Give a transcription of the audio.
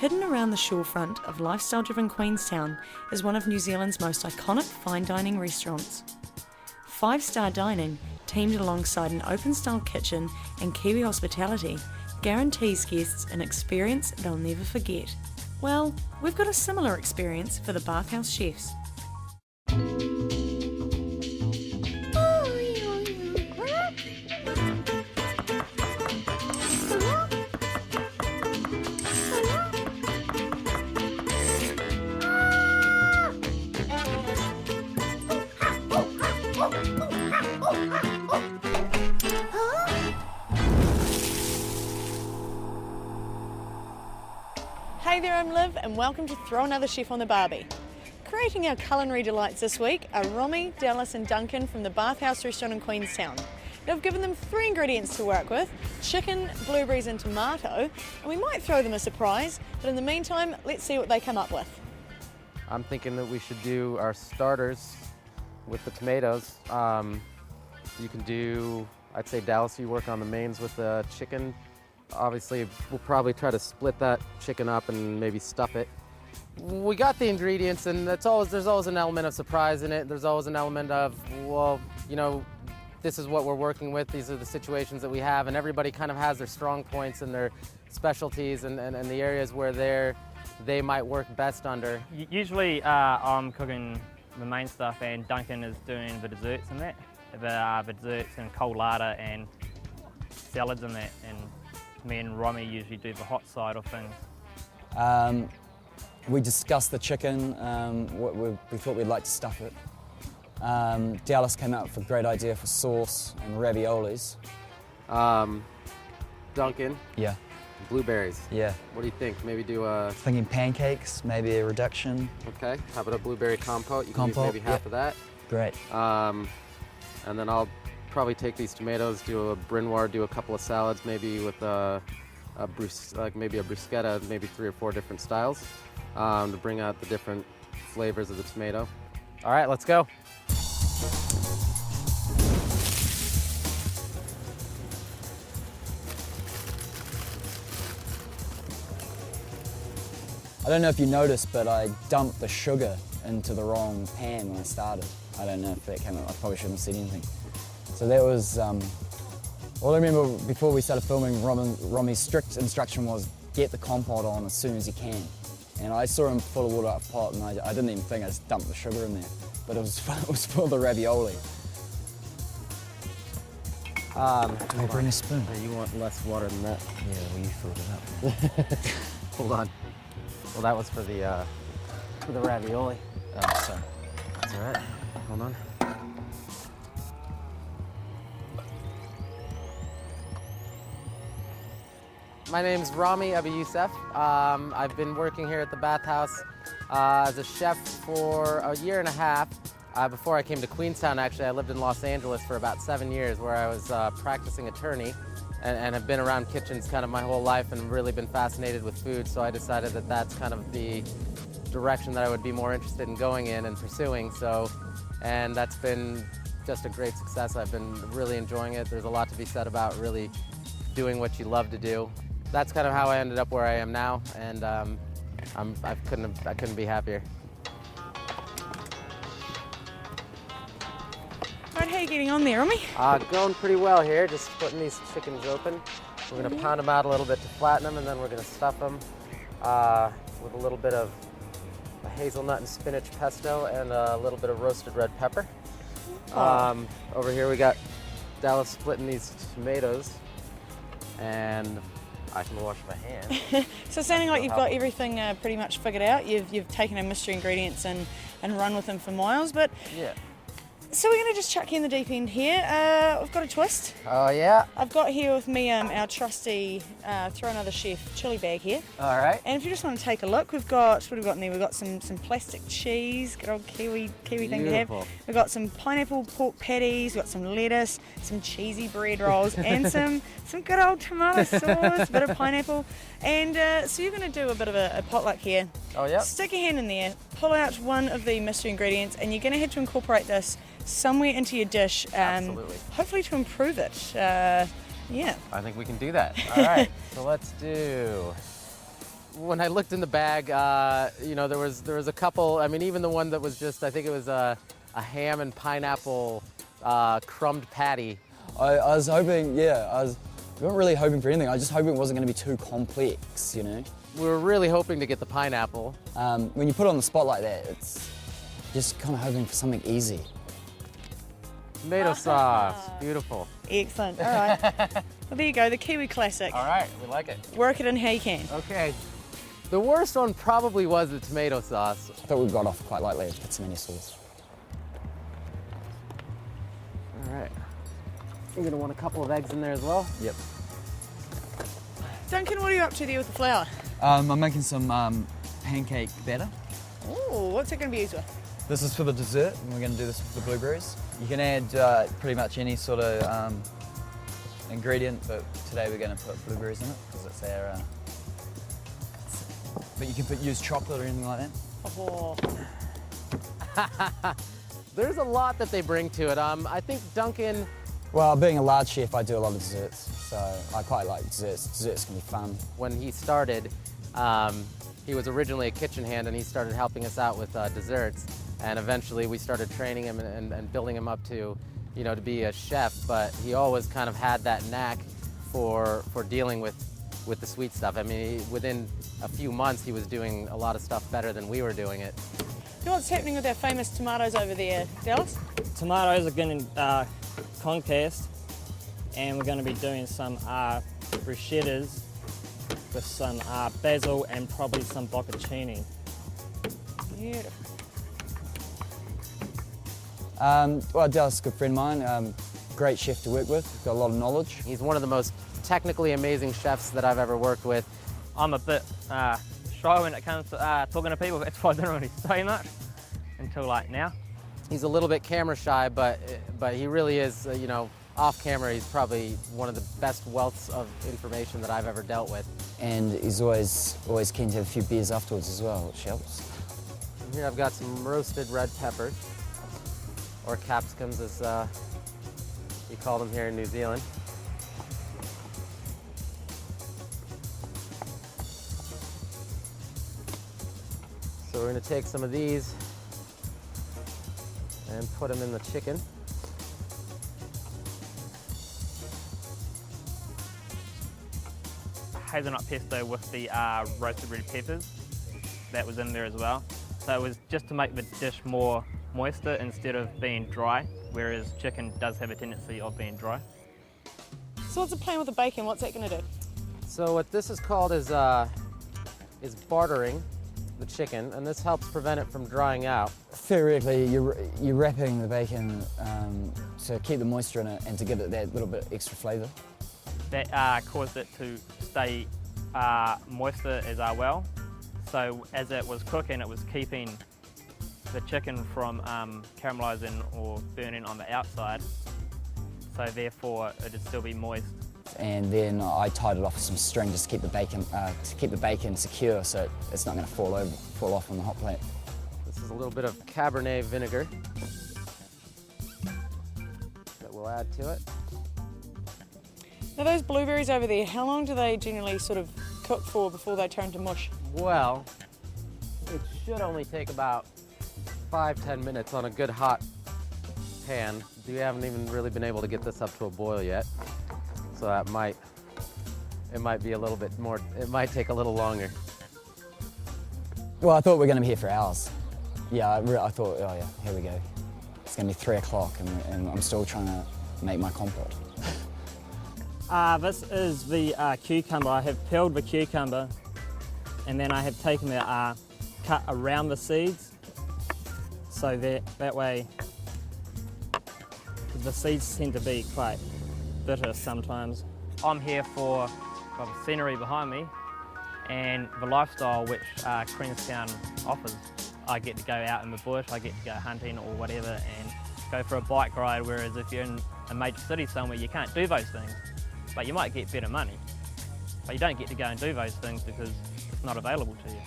Hidden around the shorefront of lifestyle-driven Queenstown is one of New Zealand's most iconic fine dining restaurants. Five-star dining, teamed alongside an open-style kitchen and Kiwi hospitality, guarantees guests an experience they'll never forget. Well, we've got a similar experience for the Bathhouse chefs. Hey there, I'm Liv and welcome to Throw Another Chef on the Barbie. Creating our culinary delights this week are Ramy, Dallas and Duncan from the Bathhouse restaurant in Queenstown. Now, I've given them 3 ingredients to work with: chicken, blueberries and tomato, and we might throw them a surprise, but in the meantime, let's see what they come up with. I'm thinking that we should do our starters with the tomatoes. You can do, I'd say Dallas, you work on the mains with the chicken. Obviously, we'll probably try to split that chicken up and maybe stuff it. We got the ingredients, and there's always an element of surprise in it. There's always an element of, well, you know, this is what we're working with. These are the situations that we have, and everybody kind of has their strong points and their specialties and the areas where they might work best under. Usually I'm cooking the main stuff and Duncan is doing the desserts and that. The desserts and cold larder and salads and that. And me and Ramy usually do the hot side of things. We discussed the chicken, we thought we'd like to stuff it. Dallas came out with a great idea for sauce and raviolis. Duncan? Yeah. Blueberries? Yeah. What do you think? Maybe do a... Thinking pancakes, maybe a reduction. Okay, how about a blueberry compote? You can use Compote, maybe half of that. Great. And then I'll probably take these tomatoes, do a brunoise, do a couple of salads, maybe with maybe a bruschetta, maybe 3 or 4 different styles to bring out the different flavors of the tomato. All right, let's go. I don't know if you noticed, but I dumped the sugar into the wrong pan when I started. I don't know if that came out. I probably shouldn't have said anything. So that was, all I remember before we started filming, Ramy's strict instruction was get the compote on as soon as you can. And I saw him fill the water up the pot and I didn't even think, I just dumped the sugar in there. But it was for the ravioli. Can I bring a spoon? Yeah, you want less water than that. Yeah, well you filled it up. Hold on. Well, that was for the ravioli. Oh, sorry. That's all right. Hold on. My name's Ramy Abu Youssef. I've been working here at the Bathhouse as a chef for a year and a half. Before I came to Queenstown, actually, I lived in Los Angeles for about 7 years, where I was practicing attorney, and have been around kitchens kind of my whole life and really been fascinated with food. So I decided that that's kind of the direction that I would be more interested in going in and pursuing. And that's been just a great success. I've been really enjoying it. There's a lot to be said about really doing what you love to do. That's kind of how I ended up where I am now, and I couldn't be happier. All right, how are you getting on there, Ramy? Going pretty well here, just splitting these chickens open. We're gonna pound them out a little bit to flatten them, and then we're gonna stuff them with a little bit of a hazelnut and spinach pesto and a little bit of roasted red pepper. Over here we got Dallas splitting these tomatoes, and I can wash my hands. So sounding like you've got everything pretty much figured out. You've taken our mystery ingredients and run with them for miles, but Yeah. so we're going to just chuck you in the deep end here. We've got a twist. Oh yeah. I've got here with me our trusty Throw Another Chef chili bag here. All right. And if you just want to take a look, what have we got in there? We've got some plastic cheese, good old Kiwi thing to have. Beautiful. We've got some pineapple pork patties, we've got some lettuce, some cheesy bread rolls, and some good old tomato sauce, a bit of pineapple. And so you're going to do a bit of a potluck here. Oh yeah. Stick your hand in there, pull out one of the mystery ingredients, and you're going to have to incorporate this somewhere into your dish. Absolutely. Hopefully to improve it. Yeah. I think we can do that. All right. So let's do when I looked in the bag, you know, there was a couple. I mean, even the one that was just, I think it was a ham and pineapple crumbed patty. I was hoping, yeah, I wasn't really hoping for anything. I was just hoping it wasn't going to be too complex, you know. We were really hoping to get the pineapple. When you put it on the spot like that, it's just kind of hoping for something easy. Tomato sauce, beautiful. Excellent. All right. Well, there you go, the Kiwi classic. All right, we like it. Work it in how you can. Okay. The worst one probably was the tomato sauce. I thought we got off quite lightly with the tomato sauce. All right. You're gonna want a couple of eggs in there as well. Yep. Duncan, what are you up to there with the flour? I'm making some pancake batter. Oh, what's it going to be used with? This is for the dessert, and we're going to do this with the blueberries. You can add pretty much any sort of ingredient, but today we're going to put blueberries in it because it's our. But you can use chocolate or anything like that. Oh. There's a lot that they bring to it. I think Duncan. Well, being a large chef, I do a lot of desserts, so I quite like desserts. Desserts can be fun. When he started, he was originally a kitchen hand, and he started helping us out with desserts. And eventually, we started training him and building him up to, you know, to be a chef. But he always kind of had that knack for dealing with the sweet stuff. I mean, within a few months, he was doing a lot of stuff better than we were doing it. You know what's happening with our famous tomatoes over there, Dallas? Tomatoes are getting concussed, and we're going to be doing some bruschettas with some basil and probably some bocconcini. Beautiful. Well, Dallas is a good friend of mine, great chef to work with, got a lot of knowledge. He's one of the most technically amazing chefs that I've ever worked with. I'm a bit shy when it comes to talking to people. That's why I didn't really say much until like now. He's a little bit camera shy, but he really is, you know, off camera, he's probably one of the best wealths of information that I've ever dealt with. And he's always keen to have a few beers afterwards as well, which helps. And here I've got some roasted red peppers, or capsicums as you call them here in New Zealand. So we're going to take some of these and put them in the chicken. Hazelnut pesto with the roasted red peppers, that was in there as well. So it was just to make the dish more moister instead of being dry, whereas chicken does have a tendency of being dry. So what's the plan with the bacon? What's that going to do? So what this is called is bartering the chicken, and this helps prevent it from drying out. Theoretically, you're wrapping the bacon to keep the moisture in it and to give it that little bit extra flavour. That caused it to stay moister as well. So as it was cooking, it was keeping the chicken from caramelising or burning on the outside. So therefore, it'd still be moist. And then I tied it off with some string just to keep the bacon secure, so it's not going to fall off on the hot plate. This is a little bit of Cabernet vinegar that we'll add to it. Now those blueberries over there, how long do they generally sort of cook for before they turn to mush? Well, it should only take about 5-10 minutes on a good hot pan. We haven't even really been able to get this up to a boil yet, so it might be a little bit more, it might take a little longer. Well, I thought we were going to be here for hours. Yeah, I thought, oh yeah, here we go. It's going to be 3 o'clock and I'm still trying to make my compote. This is the cucumber. I have peeled the cucumber, and then I have taken the cut around the seeds, so that way the seeds tend to be quite bitter sometimes. I'm here for the scenery behind me and the lifestyle which Queenstown offers. I get to go out in the bush, I get to go hunting or whatever and go for a bike ride, whereas if you're in a major city somewhere you can't do those things. But you might get better money, but you don't get to go and do those things because it's not available to you.